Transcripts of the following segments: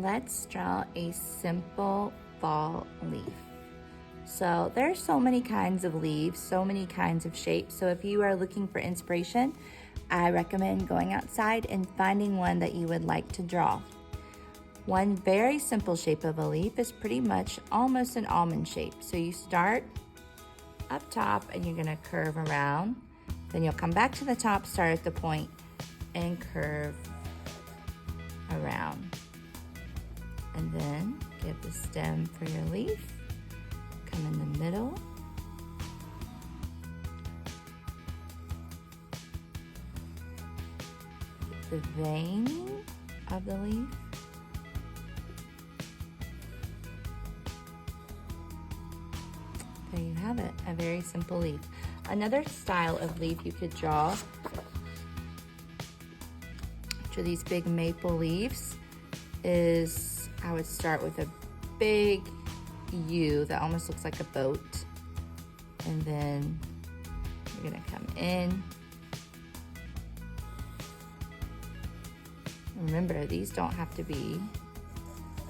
let's draw a simple fall leaf. So there's so many kinds of leaves, so many kinds of shapes. So if you are looking for inspiration, I recommend going outside and finding one that you would like to draw. One very simple shape of a leaf is pretty much almost an almond shape. So you start up top and you're gonna curve around. Then you'll come back to the top, start at the point, and curve around. And then give the stem for your leaf. Come in the middle. The veining of the leaf. There you have it, a very simple leaf. Another style of leaf you could draw, which are these big maple leaves, is I would start with a big U that almost looks like a boat. And then you're gonna come in. Remember, these don't have to be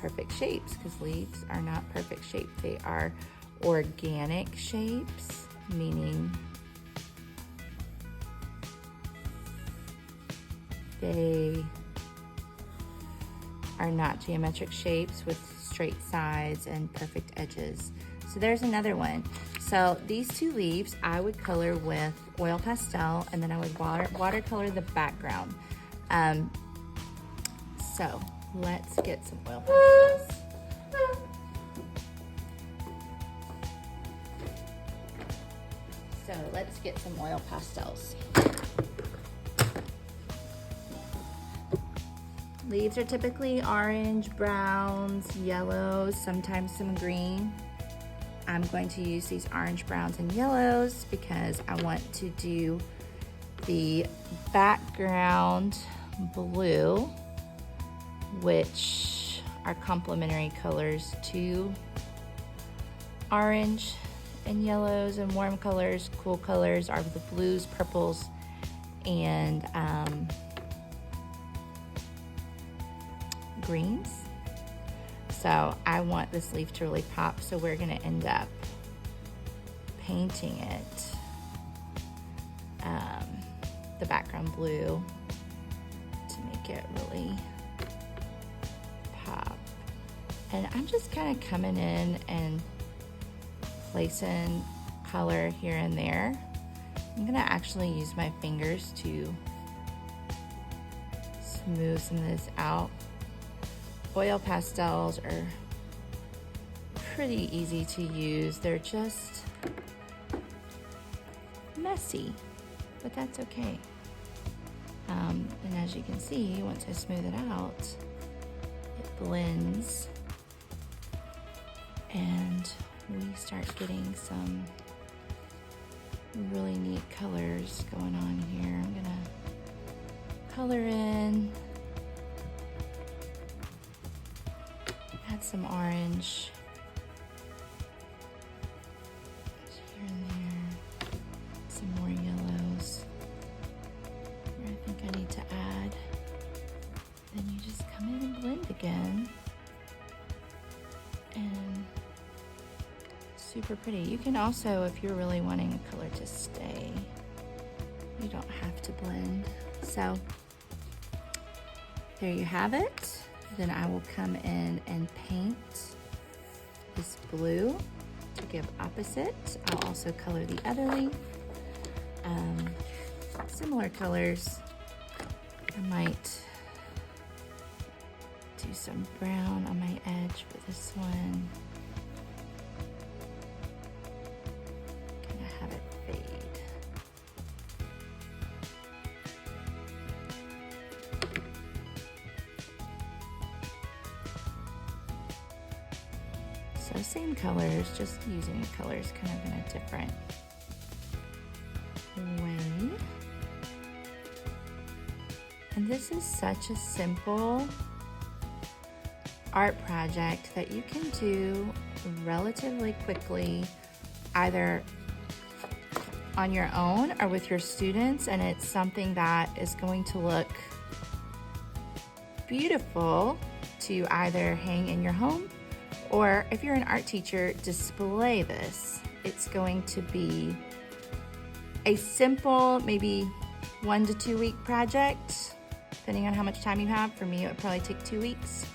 perfect shapes because leaves are not perfect shapes. They are organic shapes, meaning they are not geometric shapes with straight sides and perfect edges. So there's another one. So these two leaves I would color with oil pastel, and then I would watercolor the background. So let's get some oil pastels. Leaves are typically orange, browns, yellows, sometimes some green. I'm going to use these orange, browns, and yellows because I want to do the background blue, which are complementary colors to orange and yellows, and warm colors, cool colors are the blues, purples, and greens. So I want this leaf to really pop, so we're gonna end up painting it the background blue to make it really pop. And I'm just kind of coming in and placing color here and there. I'm gonna actually use my fingers to smooth some of this out. Oil pastels are pretty easy to use. They're just messy, but that's okay. And as you can see, once I smooth it out, it blends and we start getting some really neat colors going on here. I'm gonna color in, add some orange here and there, some more yellows where I think I need to add. Then you just come in and blend again, and super pretty. You can also, if you're really wanting a color to stay, you don't have to blend. So there you have it. Then I will come in and paint this blue to give opposite. I'll also color the other leaf. Similar colors. I might do some brown on my edge for this one. Kind of have it fade. So same colors, just using the colors kind of in a different way. And this is such a simple art project that you can do relatively quickly, either on your own or with your students, and it's something that is going to look beautiful to either hang in your home, or if you're an art teacher, display this. It's going to be a simple, maybe 1 to 2 week project, depending on how much time you have. For me, it would probably take 2 weeks,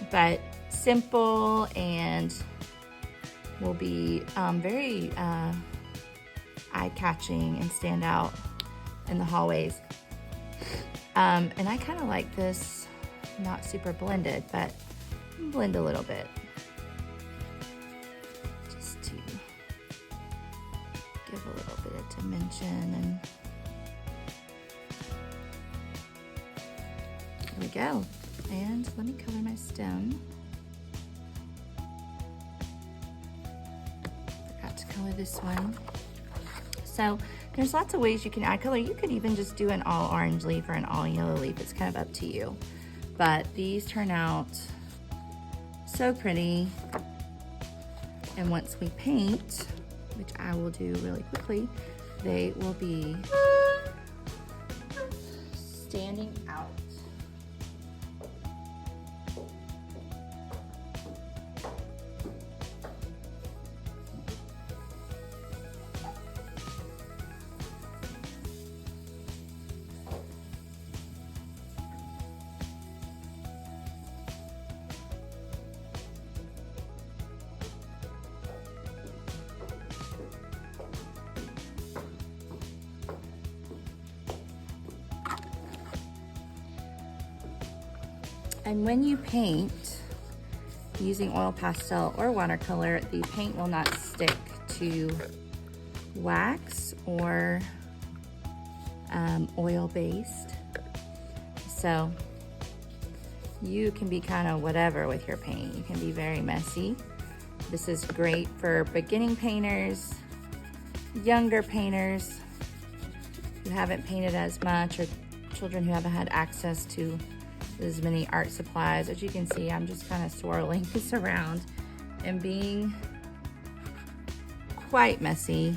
but simple and will be very eye-catching and stand out in the hallways. And I kind of like this, not super blended, but blend a little bit. Just to give a little bit of dimension. And there we go. And let me color my stem. Forgot to color this one. So there's lots of ways you can add color. You could even just do an all orange leaf or an all yellow leaf. It's kind of up to you. But these turn out so pretty. And once we paint, which I will do really quickly, they will be standing out. And when you paint using oil pastel or watercolor, the paint will not stick to wax or oil-based. So you can be kind of whatever with your paint. You can be very messy. This is great for beginning painters, younger painters who haven't painted as much, or children who haven't had access to as many art supplies. As you can see, I'm just kind of swirling this around and being quite messy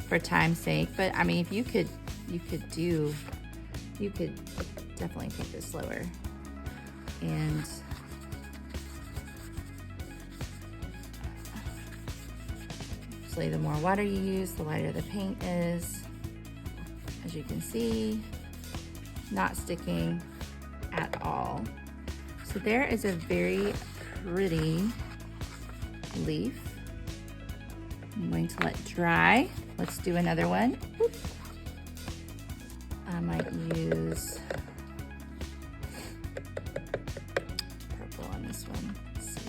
for time's sake. But I mean, if you could definitely take this slower. And usually the more water you use, the lighter the paint is. As you can see, not sticking at all. So there is a very pretty leaf. I'm going to let dry. Let's do another one. I might use purple on this one. Let's see.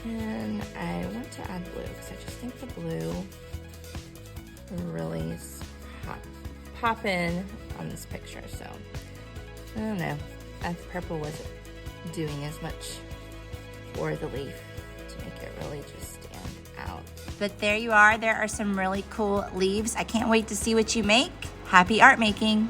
And I want to add blue because I just think the blue really pop in on this picture. So I don't know, purple wasn't doing as much for the leaf to make it really just stand out. But there you are. There are some really cool leaves. I can't wait to see what you make. Happy art making.